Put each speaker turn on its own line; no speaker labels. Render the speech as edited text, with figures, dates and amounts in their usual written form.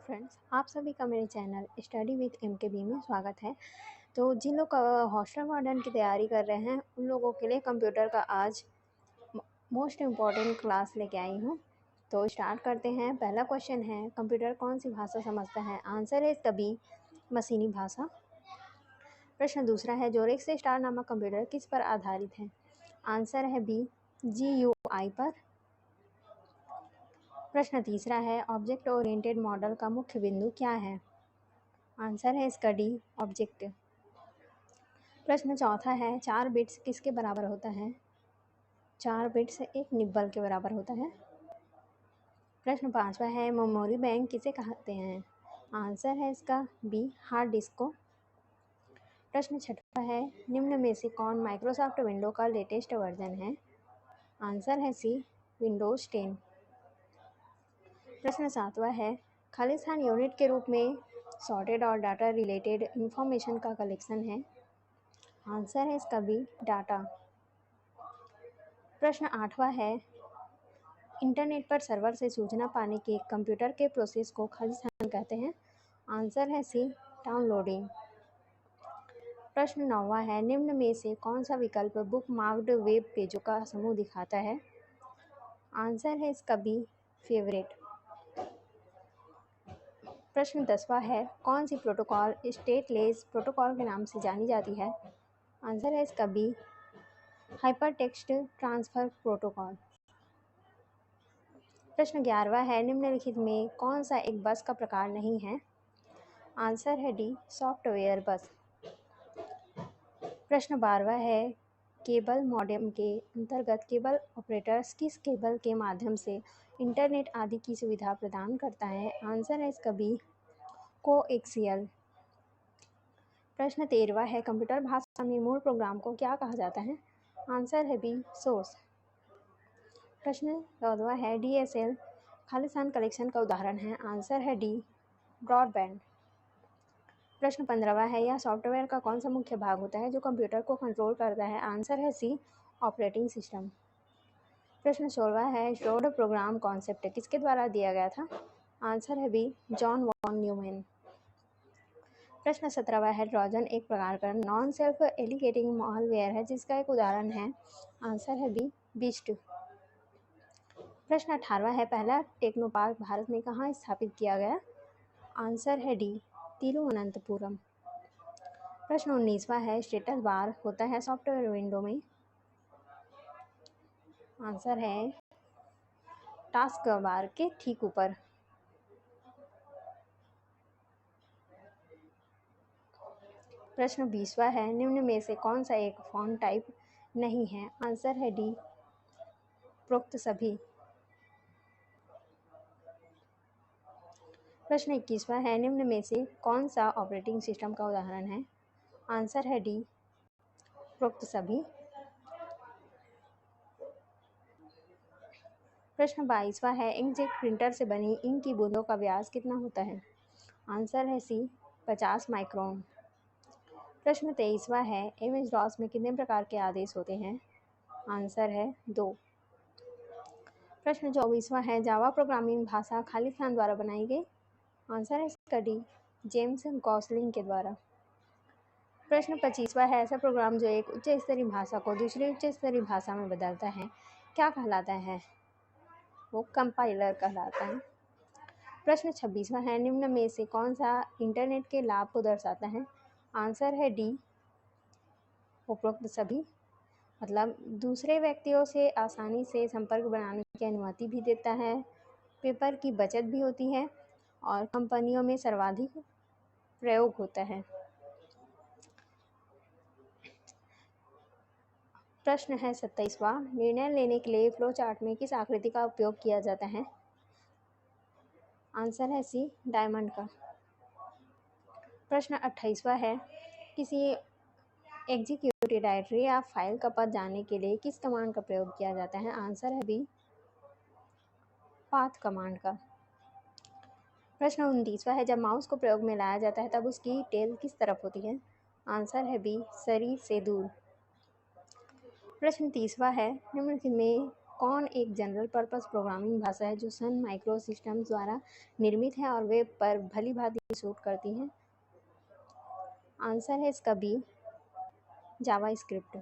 Friends, आप सभी का मेरे चैनल स्टडी विद एमकेबी में स्वागत है। तो जिन लोग हॉस्टल वार्डन की तैयारी कर रहे हैं उन लोगों के लिए कंप्यूटर का आज मोस्ट इम्पॉर्टेंट क्लास लेके आई हूँ। तो स्टार्ट करते हैं। पहला क्वेश्चन है, कंप्यूटर कौन सी भाषा समझता है? आंसर है इसका बी, मशीनी भाषा। प्रश्न दूसरा है, जोरेक्स से स्टार नामक कंप्यूटर किस पर आधारित है? आंसर है बी, GUI पर। प्रश्न तीसरा है, ऑब्जेक्ट ओरिएंटेड मॉडल का मुख्य बिंदु क्या है? आंसर है इसका डी, ऑब्जेक्ट। प्रश्न चौथा है, 4 बिट्स किसके बराबर होता है? 4 बिट्स एक निब्बल के बराबर होता है। प्रश्न पांचवा है, मेमोरी बैंक किसे कहते हैं? आंसर है इसका बी, हार्ड डिस्क को। प्रश्न छठवा है, निम्न में से कौन माइक्रोसॉफ्ट विंडो का लेटेस्ट वर्जन है? आंसर है सी, विंडोज 10। प्रश्न सातवां है, खालिस्तान यूनिट के रूप में सॉर्टेड और डाटा रिलेटेड इंफॉर्मेशन का कलेक्शन है? आंसर है इसका बी, डाटा। प्रश्न आठवां है, इंटरनेट पर सर्वर से सूचना पाने के कंप्यूटर के प्रोसेस को खालिस्तान कहते हैं? आंसर है सी, डाउनलोडिंग। प्रश्न नौवां है, निम्न में से कौन सा विकल्प बुक मार्क्ड वेब पेजों का समूह दिखाता है? आंसर है इसका बी, फेवरेट। प्रश्न 10वां है, कौन सी प्रोटोकॉल स्टेटलेस प्रोटोकॉल के नाम से जानी जाती है? आंसर है इसका बी, हाइपरटेक्स्ट ट्रांसफर प्रोटोकॉल। प्रश्न 11वां है, निम्नलिखित में कौन सा एक बस का प्रकार नहीं है? आंसर है डी, सॉफ्टवेयर बस। प्रश्न 12वां है, केबल मॉडेम के अंतर्गत केबल ऑपरेटर्स किस केबल के माध्यम से इंटरनेट आदि की सुविधा प्रदान करता है? आंसर है इसका बी, कोएक्सियल। प्रश्न 13वां है, कंप्यूटर भाषा में मूल प्रोग्राम को क्या कहा जाता है? आंसर है बी, सोर्स। प्रश्न 14वां है, DSL खालिस्तान कलेक्शन का उदाहरण है? आंसर है डी, ब्रॉडबैंड। प्रश्न 15वां है, यह सॉफ्टवेयर का कौन सा मुख्य भाग होता है जो कंप्यूटर को कंट्रोल करता है? आंसर है सी, ऑपरेटिंग सिस्टम। प्रश्न 16वां है, स्टोर्ड प्रोग्राम कॉन्सेप्ट किसके द्वारा दिया गया था? आंसर है बी, जॉन वॉन न्यूमैन। प्रश्न 17वां है, ट्रोजन एक प्रकार का नॉन सेल्फ एलिगेटिंग मॉलवेयर है जिसका एक उदाहरण है? आंसर है बी, बिस्ट। प्रश्न 18वां है, पहला टेक्नोपार्क भारत में कहाँ स्थापित किया गया? आंसर है डी, तिरुवनंतपुरम। प्रश्न 19वां है, स्टेटस बार होता है सॉफ्टवेयर विंडो में? आंसर है टास्क बार के ठीक ऊपर। प्रश्न 20वां है, निम्न में से कौन सा एक फॉन्ट टाइप नहीं है? आंसर है डी, उपरोक्त सभी। प्रश्न 21वां है, निम्न में से कौन सा ऑपरेटिंग सिस्टम का उदाहरण है? आंसर है डी, उपरोक्त सभी। प्रश्न 22वां है, इंकजेट प्रिंटर से बनी इंक की बूंदों का व्यास कितना होता है? आंसर है सी, 50 माइक्रोन। प्रश्न 23वां है, MS DOS में कितने प्रकार के आदेश होते हैं? आंसर है 2। प्रश्न 24वां है, जावा प्रोग्रामिंग भाषा खालिस्तान द्वारा बनाई गई? आंसर है इसका डी, जेम्स गॉसलिंग के द्वारा। प्रश्न 25वां है, ऐसा प्रोग्राम जो एक उच्च स्तरीय भाषा को दूसरी उच्च स्तरीय भाषा में बदलता है क्या कहलाता है? वो कंपाइलर कहलाता है। प्रश्न 26वां है, निम्न में से कौन सा इंटरनेट के लाभ को दर्शाता है? आंसर है डी, उपरोक्त सभी। मतलब दूसरे व्यक्तियों से आसानी से संपर्क बनाने की अनुमति भी देता है, पेपर की बचत भी होती है और कंपनियों में सर्वाधिक प्रयोग होता है। प्रश्न है 27वां, निर्णय लेने के लिए फ्लो चार्ट में किस आकृति का उपयोग किया जाता है? आंसर है सी, डायमंड का। प्रश्न 28वां है, किसी एग्जीक्यूटिव डायरेक्टरी या फाइल का पथ जानने के लिए किस कमांड का प्रयोग किया जाता है? आंसर है बी, पाथ कमांड का। प्रश्न 29वां है, जब माउस को प्रयोग में लाया जाता है तब उसकी टेल किस तरफ होती है? आंसर है बी, शरीर से दूर। प्रश्न 30वां है, निम्नलिखित में कौन एक जनरल पर्पस प्रोग्रामिंग भाषा है जो सन माइक्रो सिस्टम्स द्वारा निर्मित है और वेब पर भली भांति सूट करती है? आंसर है इसका बी, जावास्क्रिप्ट।